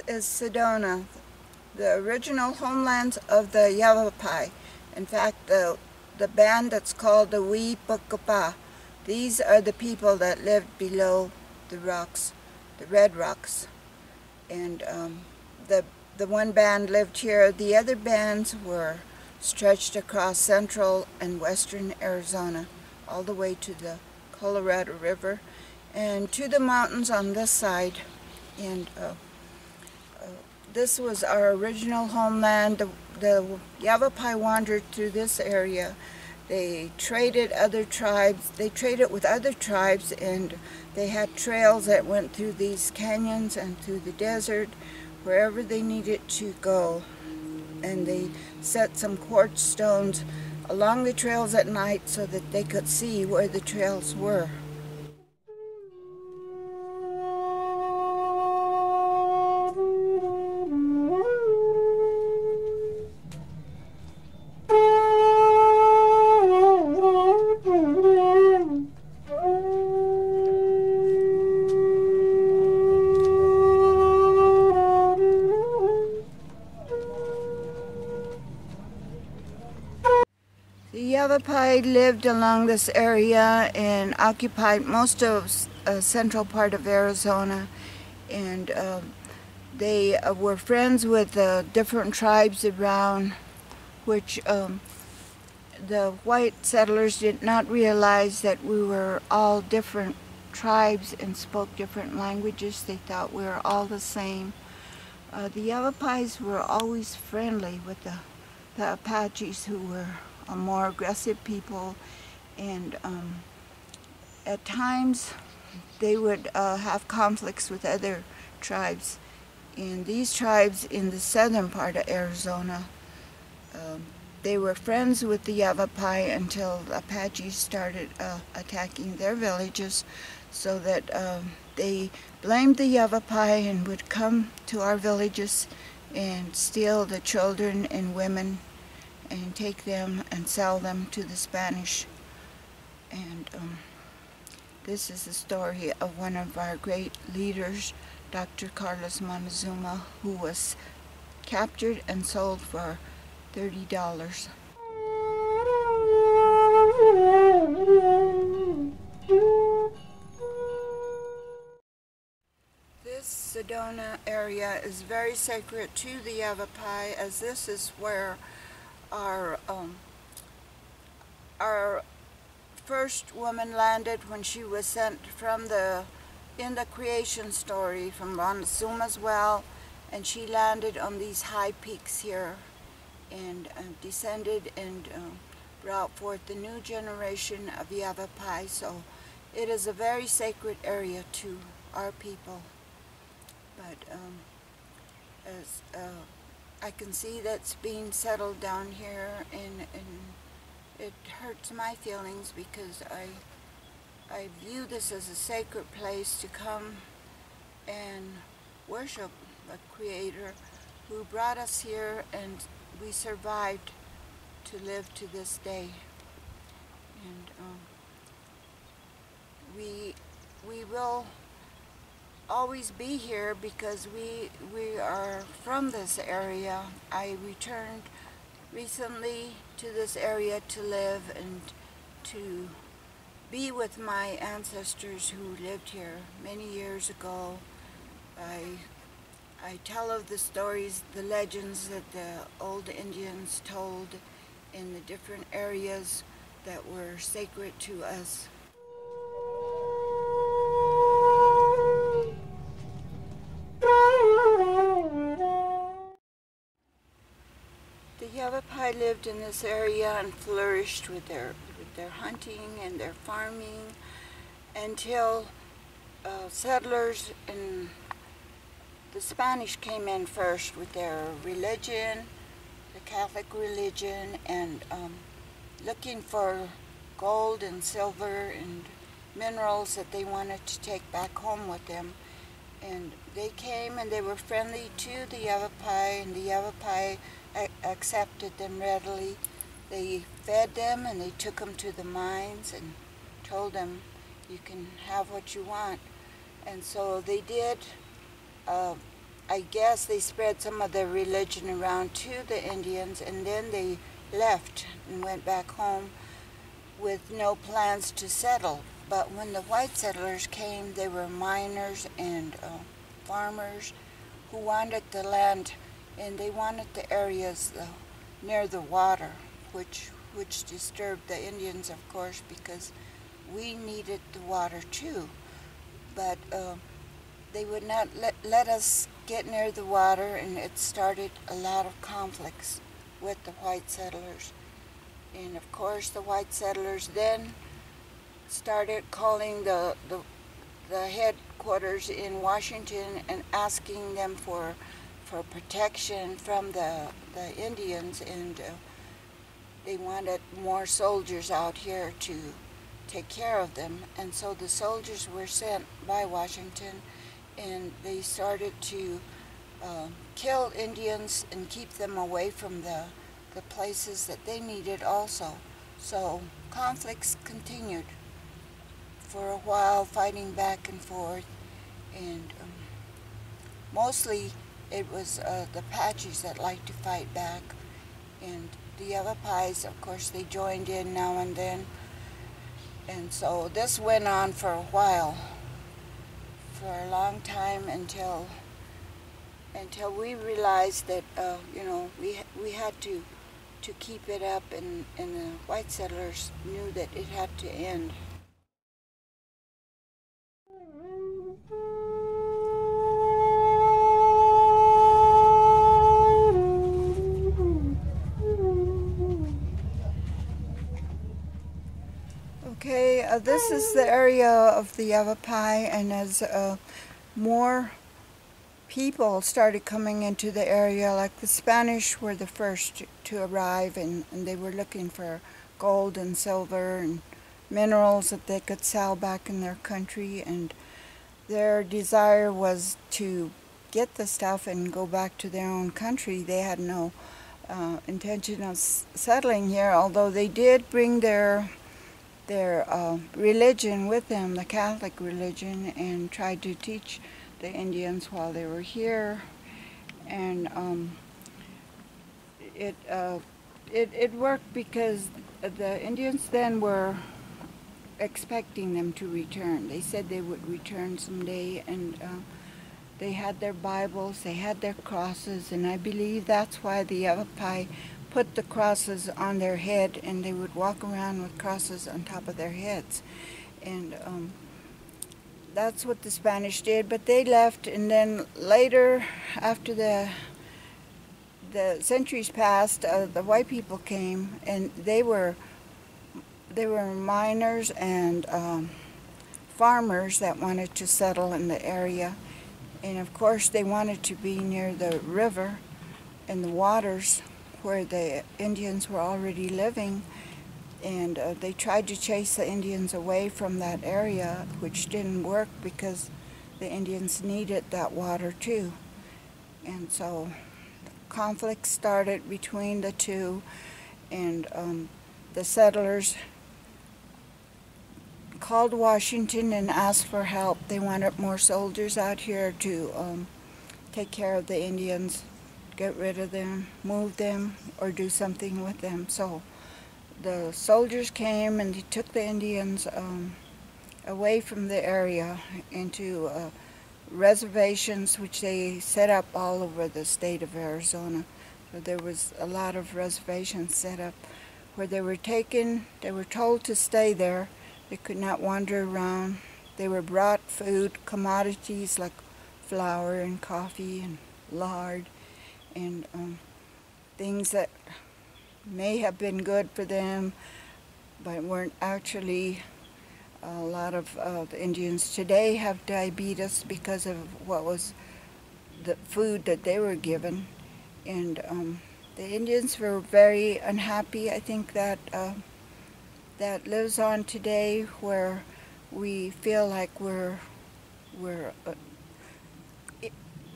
This is Sedona, the original homelands of the Yavapai. In fact, the band that's called the Wee-Pukapa, these are the people that lived below the rocks, the red rocks. And the one band lived here. The other bands were stretched across central and western Arizona, all the way to the Colorado River and to the mountains on this side. And this was our original homeland. The Yavapai wandered through this area. They traded other tribes. They traded with other tribes, and they had trails that went through these canyons and through the desert, wherever they needed to go. And they set some quartz stones along the trails at night so that they could see where the trails were. The Yavapai lived along this area and occupied most of central part of Arizona, and they were friends with different tribes around, which the white settlers did not realize that we were all different tribes and spoke different languages. They thought we were all the same. The Yavapais were always friendly with the Apaches, who were a more aggressive people, and at times they would have conflicts with other tribes. And these tribes in the southern part of Arizona, they were friends with the Yavapai until the Apaches started attacking their villages, so that they blamed the Yavapai and would come to our villages and steal the children and women and take them and sell them to the Spanish. And this is the story of one of our great leaders, Dr. Carlos Montezuma, who was captured and sold for $30. This Sedona area is very sacred to the Yavapai, as this is where our first woman landed when she was sent from in the creation story from Montezuma's well, and she landed on these high peaks here and descended and brought forth the new generation of Yavapai. So it is a very sacred area to our people. But as I can see that's being settled down here, and it hurts my feelings because I view this as a sacred place to come and worship a Creator who brought us here, and we survived to live to this day. And we will always be here because we are from this area. I returned recently to this area to live and to be with my ancestors who lived here many years ago. I tell of the stories, the legends that the old Indians told in the different areas that were sacred to us. The Yavapai lived in this area and flourished with their hunting and their farming until settlers and the Spanish came in first with their religion, the Catholic religion, and looking for gold and silver and minerals that they wanted to take back home with them. And they came and they were friendly to the Yavapai, and the Yavapai accepted them readily. They fed them and they took them to the mines and told them, you can have what you want. And so they did. I guess they spread some of their religion around to the Indians, and then they left and went back home with no plans to settle. But when the white settlers came, they were miners and farmers who wanted the land, and they wanted the areas near the water, which disturbed the Indians, of course, because we needed the water too. But they would not let us get near the water, and it started a lot of conflicts with the white settlers. And of course the white settlers then started calling the headquarters in Washington and asking them for protection from the Indians, and they wanted more soldiers out here to take care of them. And so the soldiers were sent by Washington, and they started to kill Indians and keep them away from the places that they needed also. So conflicts continued for a while, fighting back and forth, and mostly it was the Apaches that liked to fight back, and the Yavapais, of course, they joined in now and then. And so this went on for a while, for a long time, until we realized that we had to keep it up, and the white settlers knew that it had to end. Okay, this is the area of the Yavapai, and as more people started coming into the area, like the Spanish were the first to arrive, and they were looking for gold and silver and minerals that they could sell back in their country, and their desire was to get the stuff and go back to their own country. They had no intention of settling here, although they did bring their religion with them, the Catholic religion, and tried to teach the Indians while they were here. And it worked because the Indians then were expecting them to return. They said they would return someday, and they had their Bibles, they had their crosses, and I believe that's why the Yavapai put the crosses on their head, and they would walk around with crosses on top of their heads. And that's what the Spanish did, but they left, and then later, after the centuries passed, the white people came, and they were miners and farmers that wanted to settle in the area. And of course they wanted to be near the river and the waters where the Indians were already living, and they tried to chase the Indians away from that area, which didn't work because the Indians needed that water too. And so conflict started between the two, and the settlers called Washington and asked for help. They wanted more soldiers out here to take care of the Indians, get rid of them, move them, or do something with them. So the soldiers came and they took the Indians away from the area into reservations, which they set up all over the state of Arizona. So there was a lot of reservations set up where they were taken. They were told to stay there. They could not wander around. They were brought food, commodities like flour and coffee and lard, and things that may have been good for them, but weren't actually. A lot of the Indians today have diabetes because of what was the food that they were given, and the Indians were very unhappy. I think that that lives on today, where we feel like we're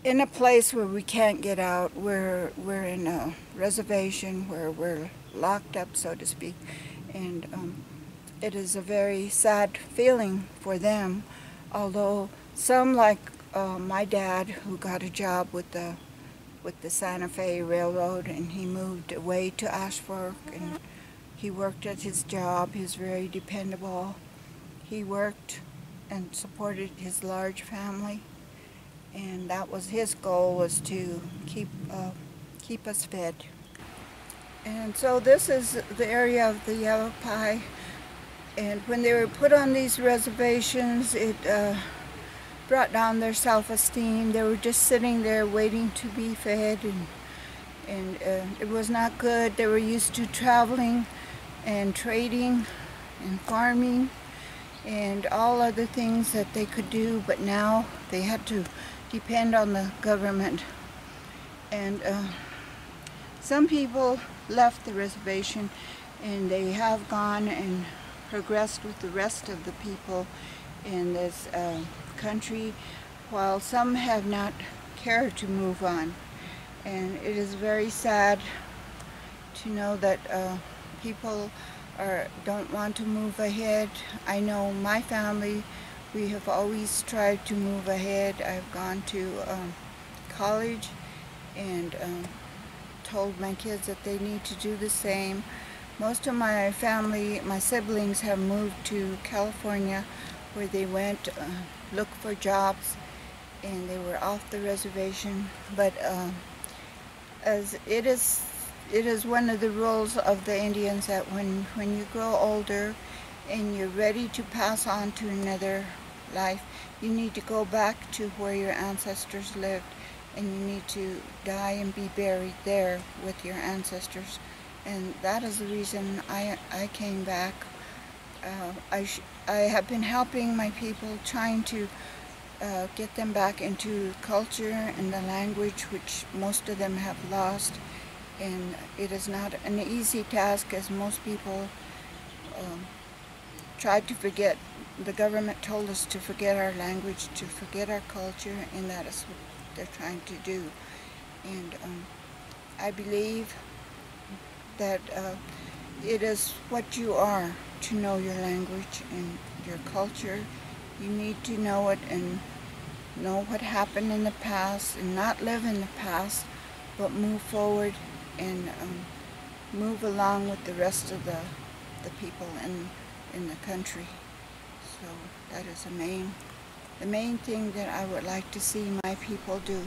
in a place where we can't get out. We're in a reservation where we're locked up, so to speak, and it is a very sad feeling for them. Although some, like my dad, who got a job with the Santa Fe Railroad, and he moved away to Ashford, and he worked at his job. He was very dependable. He worked and supported his large family, and that was his goal, was to keep us fed. And so this is the area of the Yavapai, and when they were put on these reservations, it brought down their self-esteem. They were just sitting there waiting to be fed, and it was not good. They were used to traveling and trading and farming and all other things that they could do, but now they had to depend on the government. And some people left the reservation, and they have gone and progressed with the rest of the people in this country, while some have not cared to move on. And it is very sad to know that people don't want to move ahead. I know my family, we have always tried to move ahead. I've gone to college and told my kids that they need to do the same. Most of my family, my siblings, have moved to California, where they went look for jobs, and they were off the reservation. But as it is one of the rules of the Indians that when you grow older and you're ready to pass on to another life, you need to go back to where your ancestors lived, and you need to die and be buried there with your ancestors. And that is the reason I came back. I have been helping my people, trying to get them back into culture and the language, which most of them have lost. And it is not an easy task, as most people tried to forget. The government told us to forget our language, to forget our culture, and that is what they're trying to do. And I believe that it is what you are to know your language and your culture. You need to know it and know what happened in the past, and not live in the past, but move forward and move along with the rest of the people in the country. So that is the main thing that I would like to see my people do.